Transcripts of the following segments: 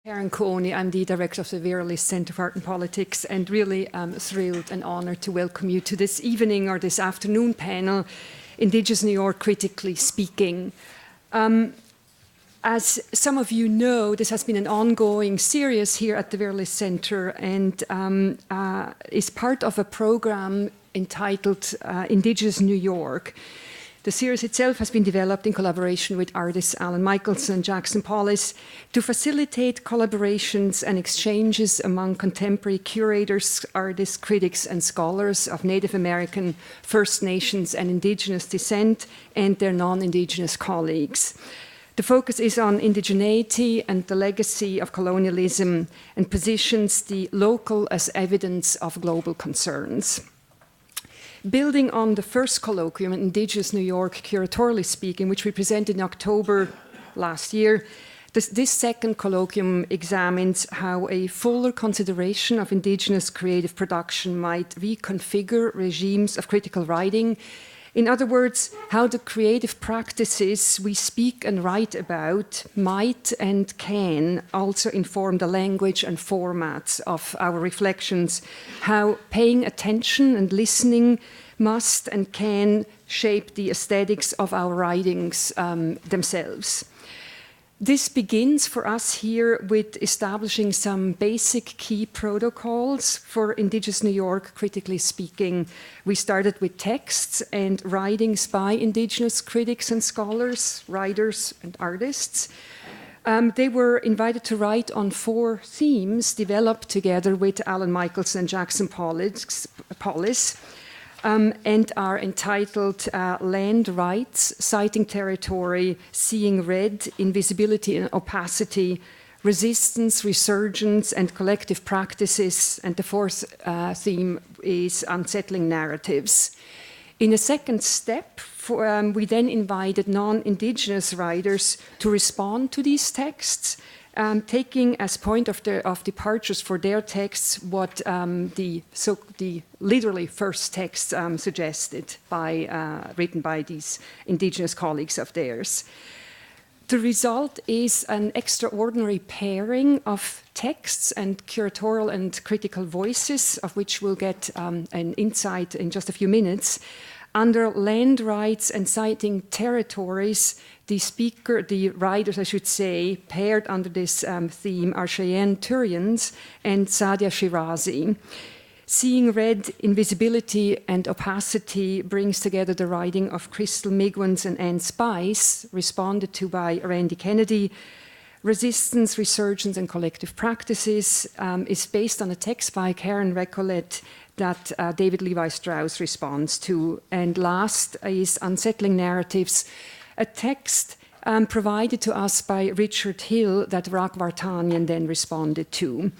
Karyn, I'm the director of the Vera List Center for Art and Politics, and really thrilled and honored to welcome you to this evening or this afternoon panel, Indigenous New York, Critically Speaking. As some of you know, this has been an ongoing series here at the Vera List Center and is part of a program entitled Indigenous New York. The series itself has been developed in collaboration with artists Alan Michelson and Jackson Pollis to facilitate collaborations and exchanges among contemporary curators, artists, critics, and scholars of Native American, First Nations, and Indigenous descent and their non-Indigenous colleagues. The focus is on indigeneity and the legacy of colonialism and positions the local as evidence of global concerns. Building on the first colloquium, Indigenous New York, Curatorially Speaking, which we presented in October last year, this second colloquium examines how a fuller consideration of Indigenous creative production might reconfigure regimes of critical writing. In other words, how the creative practices we speak and write about might and can also inform the language and formats of our reflections, how paying attention and listening must and can shape the aesthetics of our writings themselves. This begins for us here with establishing some basic key protocols for Indigenous New York, critically speaking. We started with texts and writings by Indigenous critics and scholars, writers and artists. They were invited to write on 4 themes developed together with Alan Michelson and Jackson Pollis. And are entitled Land Rights, Citing Territory, Seeing Red, Invisibility and Opacity, Resistance, Resurgence, and Collective Practices. And the 4th theme is Unsettling Narratives. In a second step, we then invited non-Indigenous writers to respond to these texts, taking as point of departures for their texts what the literally first text suggested written by these Indigenous colleagues of theirs. The result is an extraordinary pairing of texts and curatorial and critical voices, of which we'll get an insight in just a few minutes. Under land rights and citing territories, the writers, I should say, paired under this theme are Cheyenne Turians and Sadia Shirazi. Seeing Red, Invisibility and Opacity brings together the writing of Crystal Migwans and Anne Spice, responded to by Randy Kennedy. Resistance, Resurgence and Collective Practices is based on a text by Karyn Recollet that David Levi Strauss responds to. And last is Unsettling Narratives, a text provided to us by Richard Hill that Rak Vartanian then responded to.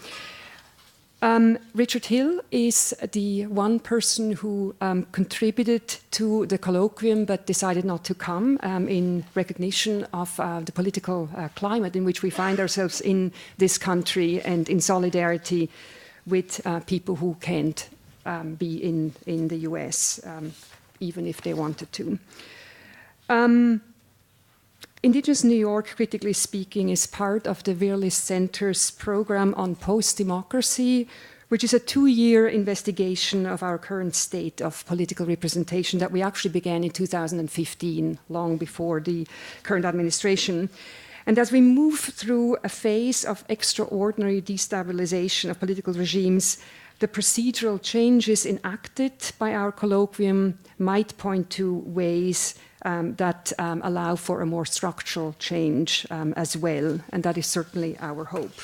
Richard Hill is the one person who contributed to the colloquium but decided not to come in recognition of the political climate in which we find ourselves in this country and in solidarity with people who can't be in the US, even if they wanted to. Indigenous New York, critically speaking, is part of the Vera List Center's program on post-democracy, which is a 2-year investigation of our current state of political representation that we actually began in 2015, long before the current administration. And as we move through a phase of extraordinary destabilization of political regimes, the procedural changes enacted by our colloquium might point to ways that allow for a more structural change as well, and that is certainly our hope.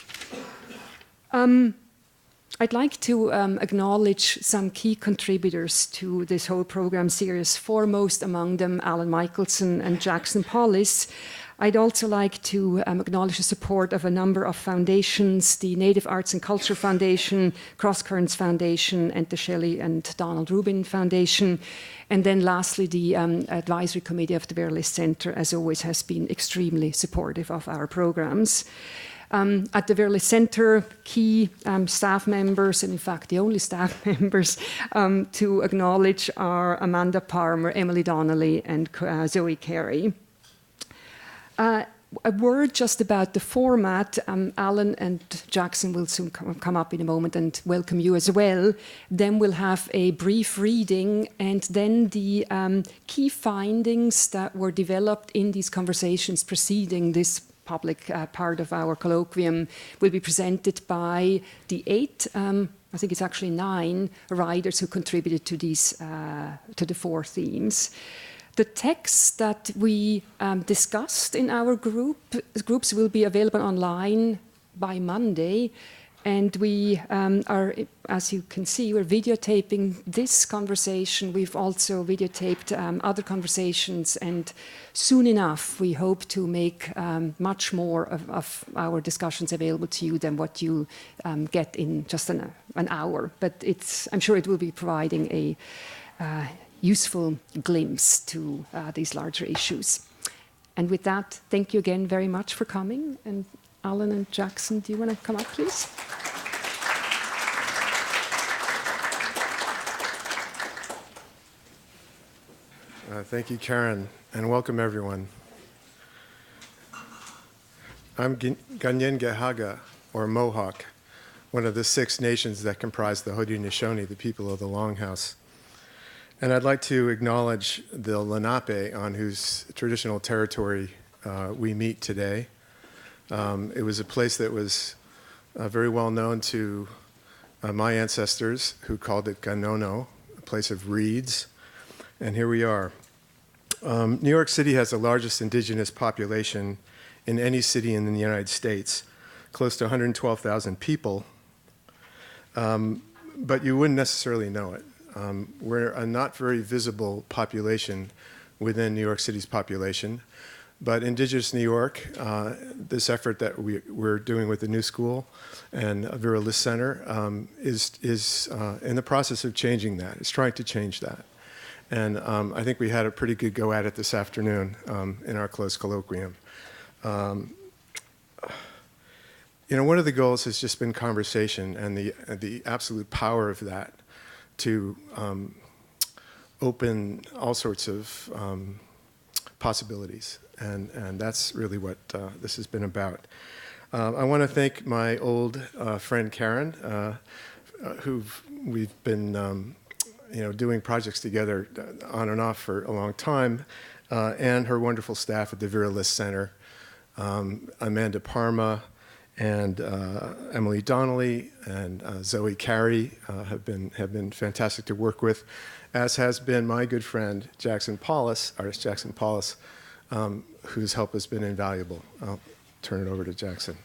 I'd like to acknowledge some key contributors to this whole program series, foremost among them Alan Michelson and Jackson Pollis. I'd also like to acknowledge the support of a number of foundations, the Native Arts and Culture Foundation, Cross Currents Foundation, and the Shelley and Donald Rubin Foundation. And then lastly, the Advisory Committee of the Vera List Center, as always, has been extremely supportive of our programs. At the Vera List Center, key staff members, and in fact the only staff members to acknowledge are Amanda Parmer, Emily Donnelly, and Zoe Carey. A word just about the format. Alan and Jackson will soon come up in a moment and welcome you as well. Then we'll have a brief reading, and then the key findings that were developed in these conversations preceding this public part of our colloquium will be presented by the 8, I think it's actually 9 writers who contributed to these, to the 4 themes. The texts that we discussed in our groups will be available online by Monday. And we are, as you can see, we're videotaping this conversation. We've also videotaped other conversations. And soon enough, we hope to make much more of our discussions available to you than what you get in just an hour. But I'm sure it will be providing a useful glimpse to these larger issues. And with that, thank you again very much for coming. And Alan and Jackson, do you want to come up, please? Thank you, Karyn, and welcome everyone. I'm Ganyengehaga, or Mohawk, one of the 6 nations that comprise the Haudenosaunee, the people of the Longhouse. And I'd like to acknowledge the Lenape, on whose traditional territory we meet today. It was a place that was very well known to my ancestors, who called it Ganono, a place of reeds. And here we are. New York City has the largest indigenous population in any city in the United States, close to 112,000 people, but you wouldn't necessarily know it. We're a not very visible population within New York City's population, but Indigenous New York, this effort that we're doing with the New School and Vera List Center is in the process of changing that. It's trying to change that. And I think we had a pretty good go at it this afternoon in our closed colloquium. You know, one of the goals has just been conversation and the absolute power of that to open all sorts of possibilities. And that's really what this has been about. I want to thank my old friend Karyn, who we've been doing projects together on and off for a long time, and her wonderful staff at the Vera List Center, Amanda Parma and Emily Donnelly and Zoe Carey have been fantastic to work with, as has been my good friend Jackson Paulus, artist Jackson Paulus, whose help has been invaluable. I'll turn it over to Jackson.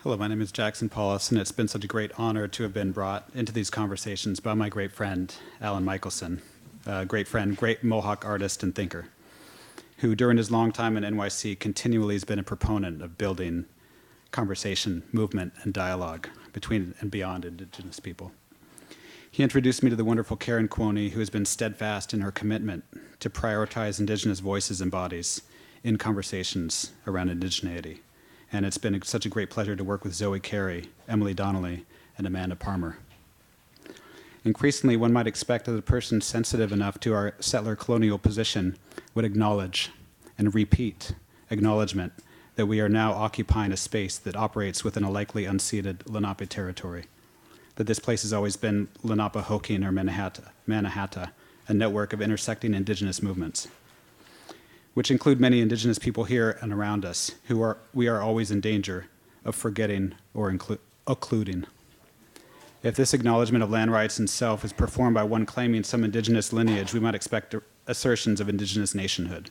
Hello, my name is Jackson Paulus, and it's been such a great honor to have been brought into these conversations by my great friend, Alan Michelson, great friend, great Mohawk artist and thinker, who during his long time in NYC continually has been a proponent of building conversation, movement, and dialogue between and beyond Indigenous people. He introduced me to the wonderful Karyn, who has been steadfast in her commitment to prioritize Indigenous voices and bodies in conversations around indigeneity. And it's been such a great pleasure to work with Zoe Carey, Emily Donnelly, and Amanda Parma. Increasingly, one might expect that a person sensitive enough to our settler colonial position would acknowledge and repeat acknowledgement that we are now occupying a space that operates within a likely unceded Lenape territory, that this place has always been Lenape Hokin or Mannahatta, a network of intersecting Indigenous movements, which include many Indigenous people here and around us, we are always in danger of forgetting or occluding. If this acknowledgement of land rights and self is performed by one claiming some Indigenous lineage, we might expect assertions of Indigenous nationhood.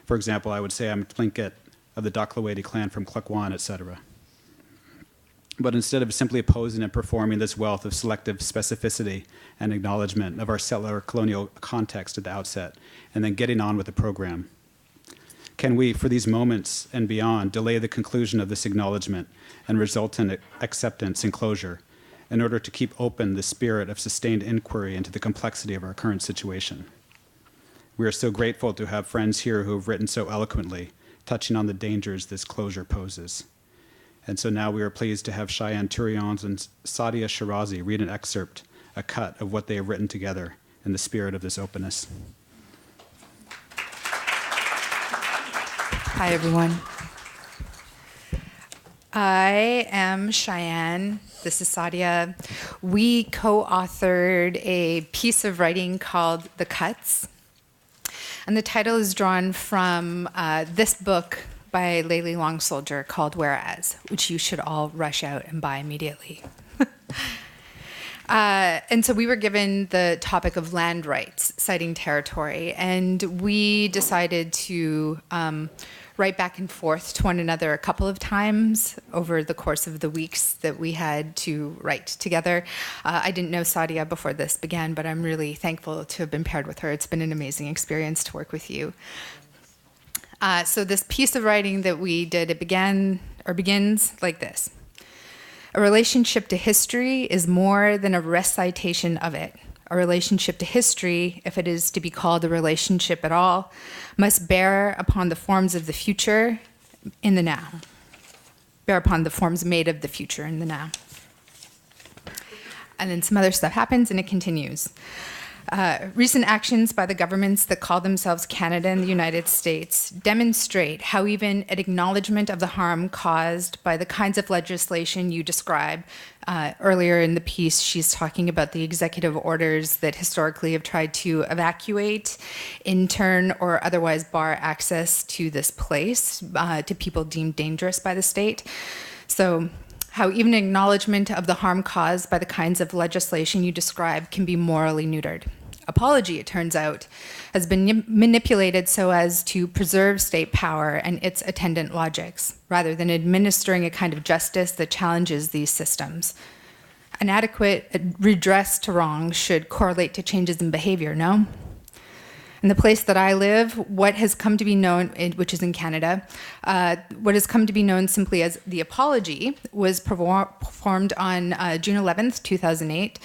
For example, I would say I'm a Tlingit of the Doklawedi clan from Klukwan, etc. But instead of simply opposing and performing this wealth of selective specificity and acknowledgement of our settler colonial context at the outset, and then getting on with the program, can we, for these moments and beyond, delay the conclusion of this acknowledgement and resultant acceptance and closure in order to keep open the spirit of sustained inquiry into the complexity of our current situation? We are so grateful to have friends here who have written so eloquently, touching on the dangers this closure poses. And so now we are pleased to have Cheyenne Turions and Sadia Shirazi read an excerpt, a cut of what they have written together in the spirit of this openness. Hi, everyone. I am Cheyenne. This is Sadia. We co-authored a piece of writing called The Cuts. And the title is drawn from this book by Layli Long Soldier called Whereas, which you should all rush out and buy immediately. And so we were given the topic of land rights, citing territory, and we decided to write back and forth to one another a couple of times over the course of the weeks that we had to write together. I didn't know Sadia before this began, but I'm really thankful to have been paired with her. It's been an amazing experience to work with you. So this piece of writing that we did, it begins like this. A relationship to history is more than a recitation of it. A relationship to history, if it is to be called a relationship at all, must bear upon the forms of the future in the now. Bear upon the forms made of the future in the now. And then some other stuff happens and it continues. Recent actions by the governments that call themselves Canada and the United States demonstrate how even an acknowledgement of the harm caused by the kinds of legislation you describe. Earlier in the piece, she's talking about the executive orders that historically have tried to evacuate, intern, or otherwise bar access to this place to people deemed dangerous by the state. So, how even acknowledgement of the harm caused by the kinds of legislation you describe can be morally neutered. Apology, it turns out, has been manipulated so as to preserve state power and its attendant logics, rather than administering a kind of justice that challenges these systems. An adequate redress to wrongs should correlate to changes in behavior, no? In the place that I live, what has come to be known, which is in Canada, what has come to be known simply as the apology was performed on June 11th, 2008,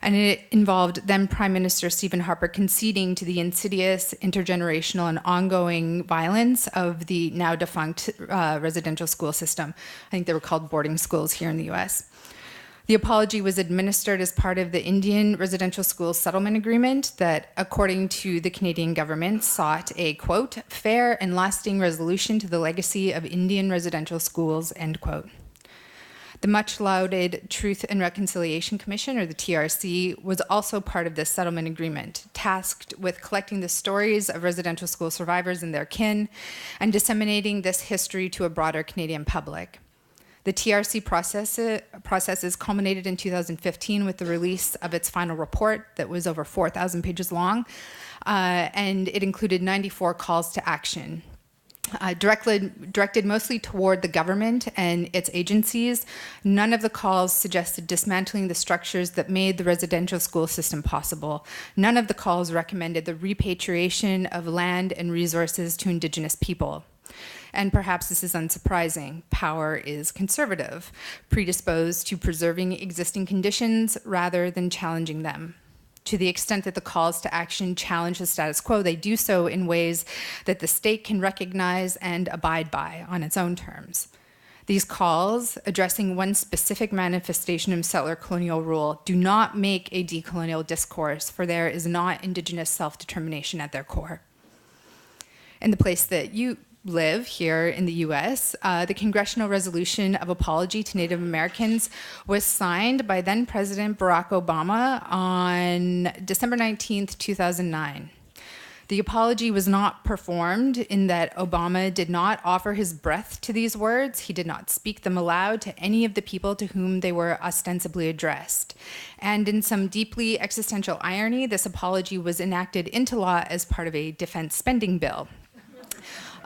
and it involved then Prime Minister Stephen Harper conceding to the insidious, intergenerational, and ongoing violence of the now defunct residential school system. I think they were called boarding schools here in the US. The apology was administered as part of the Indian Residential School Settlement Agreement that, according to the Canadian government, sought a, quote, fair and lasting resolution to the legacy of Indian residential schools, end quote. The much-lauded Truth and Reconciliation Commission, or the TRC, was also part of this settlement agreement, tasked with collecting the stories of residential school survivors and their kin and disseminating this history to a broader Canadian public. The TRC processes culminated in 2015 with the release of its final report that was over 4,000 pages long, and it included 94 calls to action. Directed mostly toward the government and its agencies, none of the calls suggested dismantling the structures that made the residential school system possible. None of the calls recommended the repatriation of land and resources to Indigenous people. And perhaps this is unsurprising. Power is conservative, predisposed to preserving existing conditions rather than challenging them. To the extent that the calls to action challenge the status quo, they do so in ways that the state can recognize and abide by on its own terms. These calls, addressing one specific manifestation of settler colonial rule, do not make a decolonial discourse, for there is not Indigenous self-determination at their core. In the place that you live here in the US, the Congressional Resolution of Apology to Native Americans was signed by then President Barack Obama on December 19th, 2009. The apology was not performed in that Obama did not offer his breath to these words. He did not speak them aloud to any of the people to whom they were ostensibly addressed. And in some deeply existential irony, this apology was enacted into law as part of a defense spending bill.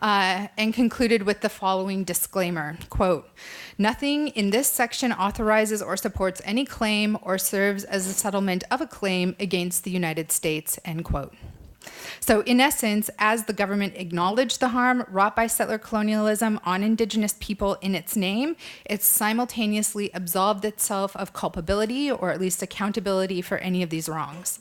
And concluded with the following disclaimer, quote, nothing in this section authorizes or supports any claim or serves as a settlement of a claim against the United States, end quote. So in essence, as the government acknowledged the harm wrought by settler colonialism on Indigenous people in its name, it simultaneously absolved itself of culpability or at least accountability for any of these wrongs.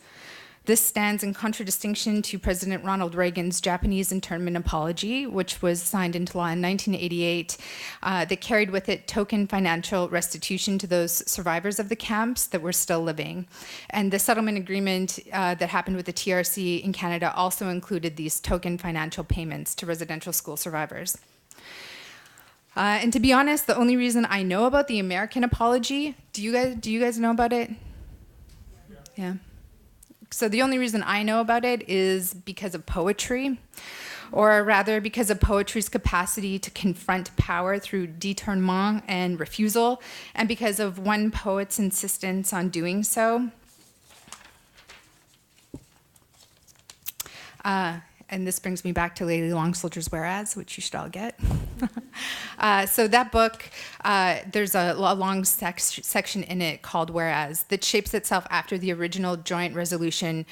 This stands in contradistinction to President Ronald Reagan's Japanese internment apology, which was signed into law in 1988, that carried with it token financial restitution to those survivors of the camps that were still living. And the settlement agreement that happened with the TRC in Canada also included these token financial payments to residential school survivors. And to be honest, the only reason I know about the American apology, do you guys know about it? Yeah. So the only reason I know about it is because of poetry, or rather because of poetry's capacity to confront power through détournement and refusal, and because of one poet's insistence on doing so. And this brings me back to Lady Long Soldier's Whereas, which you should all get. So that book, there's a long section in it called Whereas that shapes itself after the original joint resolution,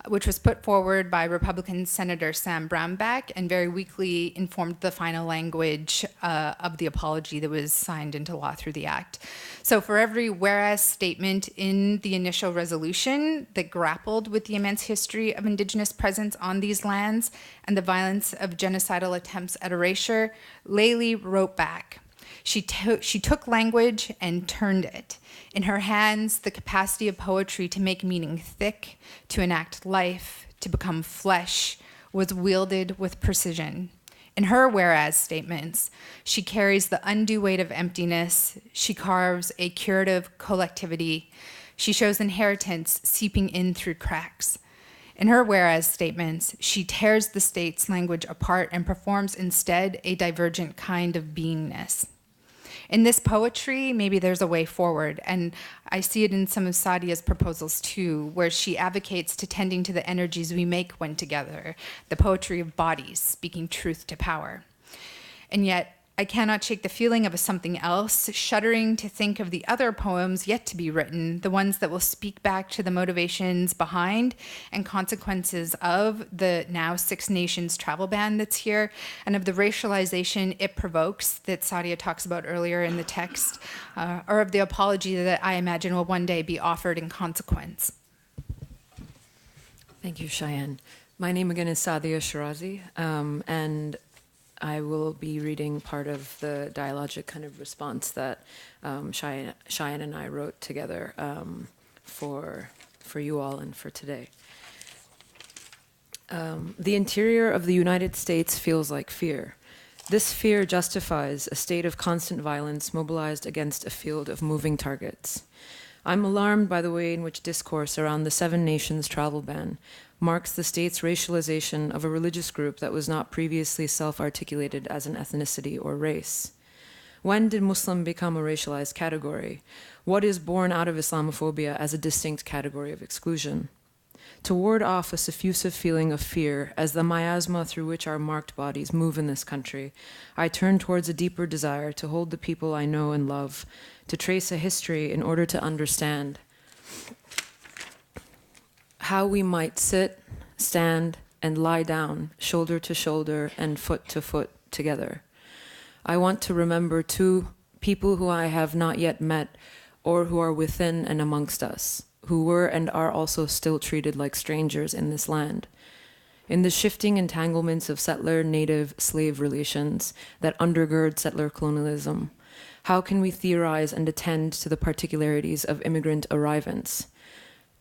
which was put forward by Republican Senator Sam Brownback and very weakly informed the final language of the apology that was signed into law through the act. So for every whereas statement in the initial resolution that grappled with the immense history of Indigenous presence on these lands and the violence of genocidal attempts at erasure, Layli wrote back. She took language and turned it. In her hands, the capacity of poetry to make meaning thick, to enact life, to become flesh, was wielded with precision. In her whereas statements, she carries the undue weight of emptiness. She carves a curative collectivity. She shows inheritance seeping in through cracks. In her whereas statements, she tears the state's language apart and performs instead a divergent kind of beingness. In this poetry, maybe there's a way forward, and I see it in some of Sadia's proposals too, where she advocates to tending to the energies we make when together, the poetry of bodies, speaking truth to power. And yet, I cannot shake the feeling of a something else, shuddering to think of the other poems yet to be written, the ones that will speak back to the motivations behind and consequences of the now Six Nations travel ban that's here, and of the racialization it provokes that Sadia talks about earlier in the text, or of the apology that I imagine will one day be offered in consequence. Thank you, Cheyenne. My name again is Sadia Shirazi, and I will be reading part of the dialogic kind of response that Cheyenne and I wrote together for you all and for today. The interior of the United States feels like fear. This fear justifies a state of constant violence mobilized against a field of moving targets. I'm alarmed by the way in which discourse around the Seven Nations travel ban marks the state's racialization of a religious group that was not previously self-articulated as an ethnicity or race. When did Muslim become a racialized category? What is born out of Islamophobia as a distinct category of exclusion? To ward off a suffusive feeling of fear as the miasma through which our marked bodies move in this country, I turn towards a deeper desire to hold the people I know and love, to trace a history in order to understand how we might sit, stand, and lie down, shoulder to shoulder and foot to foot together. I want to remember, too, people who I have not yet met or who are within and amongst us, who were and are also still treated like strangers in this land. In the shifting entanglements of settler-native-slave relations that undergird settler colonialism, how can we theorize and attend to the particularities of immigrant arrivants?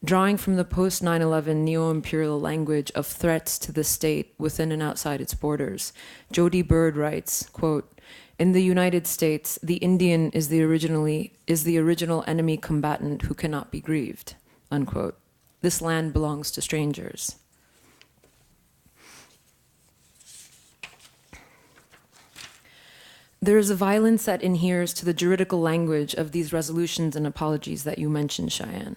Drawing from the post-9/11 neo-imperial language of threats to the state within and outside its borders, Jody Bird writes, quote, "In the United States, the Indian is the original enemy combatant who cannot be grieved," unquote. This land belongs to strangers. There is a violence that inheres to the juridical language of these resolutions and apologies that you mentioned, Cheyenne.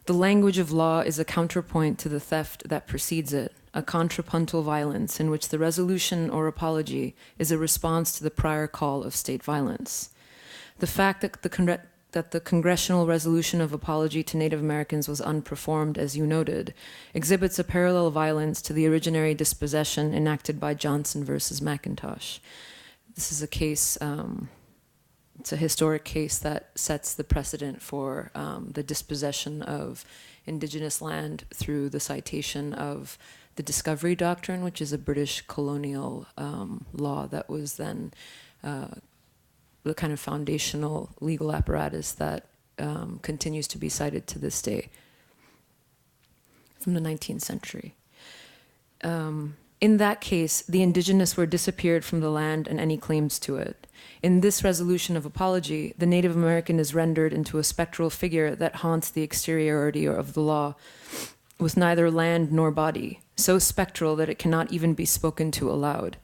The language of law is a counterpoint to the theft that precedes it, a contrapuntal violence in which the resolution or apology is a response to the prior call of state violence. The fact that the congressional resolution of apology to Native Americans was unperformed, as you noted, exhibits a parallel violence to the originary dispossession enacted by Johnson versus McIntosh. This is a case, it's a historic case that sets the precedent for the dispossession of indigenous land through the citation of the Discovery Doctrine, which is a British colonial law that was then the kind of foundational legal apparatus that continues to be cited to this day from the 19th century. In that case, the indigenous were disappeared from the land and any claims to it. In this resolution of apology, the Native American is rendered into a spectral figure that haunts the exteriority of the law with neither land nor body, so spectral that it cannot even be spoken to aloud.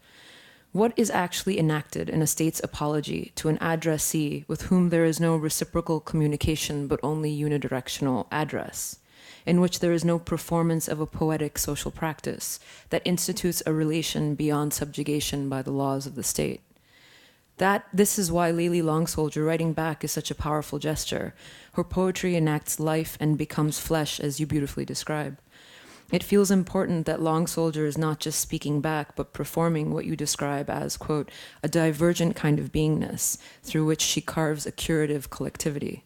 What is actually enacted in a state's apology to an addressee with whom there is no reciprocal communication but only unidirectional address, in which there is no performance of a poetic social practice that institutes a relation beyond subjugation by the laws of the state? This is why Layli Long Soldier writing back is such a powerful gesture. Her poetry enacts life and becomes flesh, as you beautifully describe. It feels important that Long Soldier is not just speaking back, but performing what you describe as, quote, a divergent kind of beingness through which she carves a curative collectivity.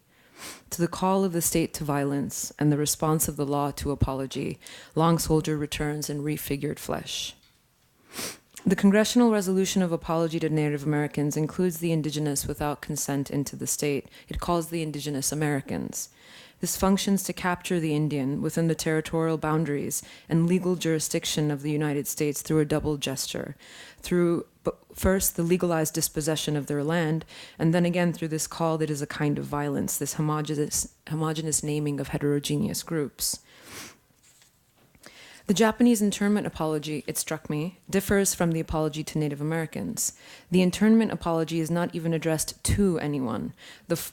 To the call of the state to violence and the response of the law to apology, Long Soldier returns in refigured flesh. The Congressional Resolution of Apology to Native Americans includes the indigenous without consent into the state. It calls the indigenous Americans. This functions to capture the Indian within the territorial boundaries and legal jurisdiction of the United States through a double gesture, through first the legalized dispossession of their land, and then again through this call that is a kind of violence, this homogeneous naming of heterogeneous groups. The Japanese internment apology, it struck me, differs from the apology to Native Americans. The internment apology is not even addressed to anyone.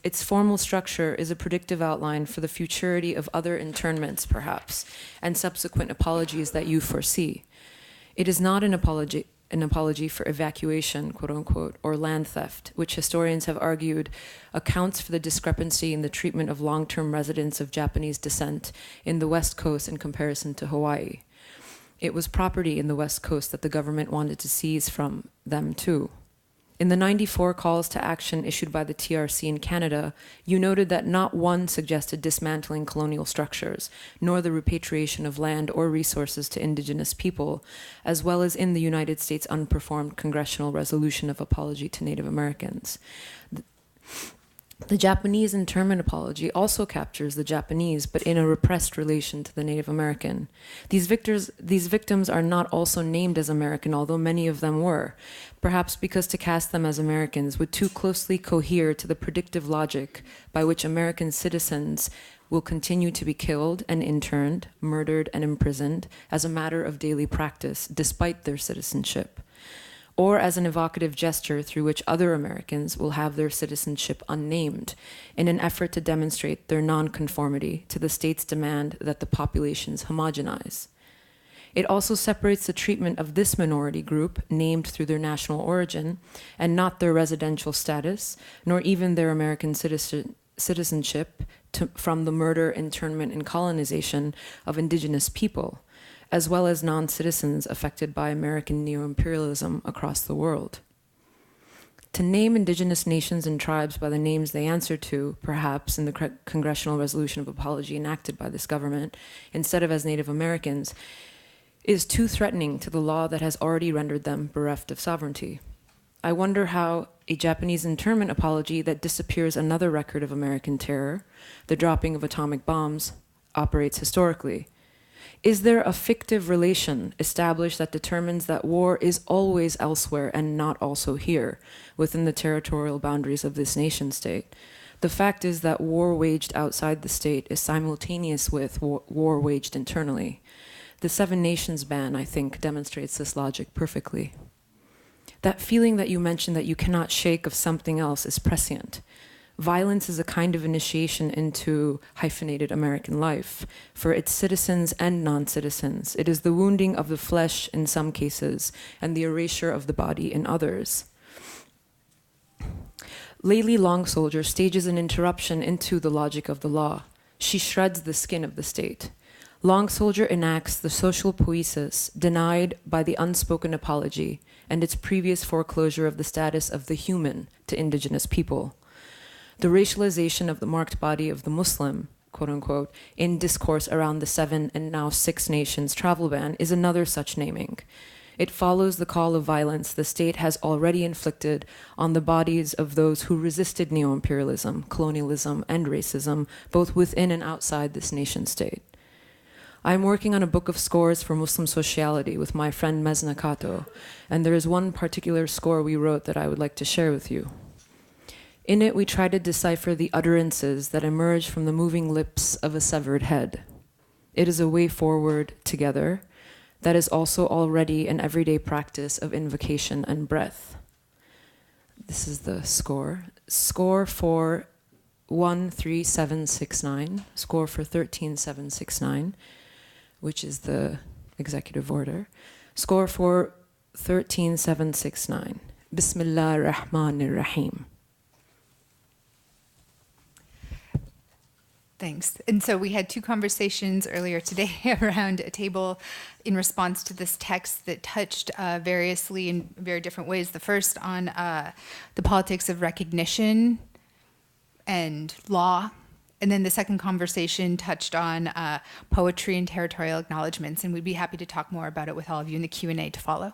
Its formal structure is a predictive outline for the futurity of other internments, perhaps, and subsequent apologies that you foresee. It is not an apology for evacuation, quote unquote, or land theft, which historians have argued accounts for the discrepancy in the treatment of long-term residents of Japanese descent in the West Coast in comparison to Hawaii. It was property in the West Coast that the government wanted to seize from them too. In the 94 calls to action issued by the TRC in Canada, you noted that not one suggested dismantling colonial structures, nor the repatriation of land or resources to indigenous people, as well as in the United States unperformed Congressional Resolution of Apology to Native Americans. The Japanese internment apology also captures the Japanese, but in a repressed relation to the Native American. These victims are not also named as American, although many of them were, perhaps because to cast them as Americans would too closely cohere to the predictive logic by which American citizens will continue to be killed and interned, murdered and imprisoned as a matter of daily practice, despite their citizenship, or as an evocative gesture through which other Americans will have their citizenship unnamed in an effort to demonstrate their nonconformity to the state's demand that the populations homogenize. It also separates the treatment of this minority group, named through their national origin, and not their residential status, nor even their American citizenship, from the murder, internment, and colonization of indigenous people, as well as non-citizens affected by American neo-imperialism across the world. To name indigenous nations and tribes by the names they answer to, perhaps in the Congressional Resolution of Apology enacted by this government, instead of as Native Americans, is too threatening to the law that has already rendered them bereft of sovereignty. I wonder how a Japanese internment apology that disappears another record of American terror, the dropping of atomic bombs, operates historically. Is there a fictive relation established that determines that war is always elsewhere and not also here, within the territorial boundaries of this nation-state? The fact is that war waged outside the state is simultaneous with war waged internally. The Seven Nations ban, I think, demonstrates this logic perfectly. That feeling that you mentioned that you cannot shake of something else is prescient. Violence is a kind of initiation into hyphenated American life for its citizens and non-citizens. It is the wounding of the flesh in some cases and the erasure of the body in others. Layli Long Soldier stages an interruption into the logic of the law. She shreds the skin of the state. Long Soldier enacts the social poiesis denied by the unspoken apology and its previous foreclosure of the status of the human to indigenous people. The racialization of the marked body of the Muslim, quote unquote, in discourse around the 7 and now 6 nations travel ban is another such naming. It follows the call of violence the state has already inflicted on the bodies of those who resisted neo-imperialism, colonialism, and racism, both within and outside this nation state. I am working on a book of scores for Muslim sociality with my friend Mesna Kato, and there is one particular score we wrote that I would like to share with you. In it, we try to decipher the utterances that emerge from the moving lips of a severed head. It is a way forward together that is also already an everyday practice of invocation and breath. This is the score. Score for 13769, score for 13769, which is the executive order. Score for 13769. Bismillah ar-Rahman ar-Rahim. Thanks. And so we had 2 conversations earlier today around a table in response to this text that touched variously in very different ways. The first on the politics of recognition and law. And then the second conversation touched on poetry and territorial acknowledgements. And we'd be happy to talk more about it with all of you in the Q&A to follow.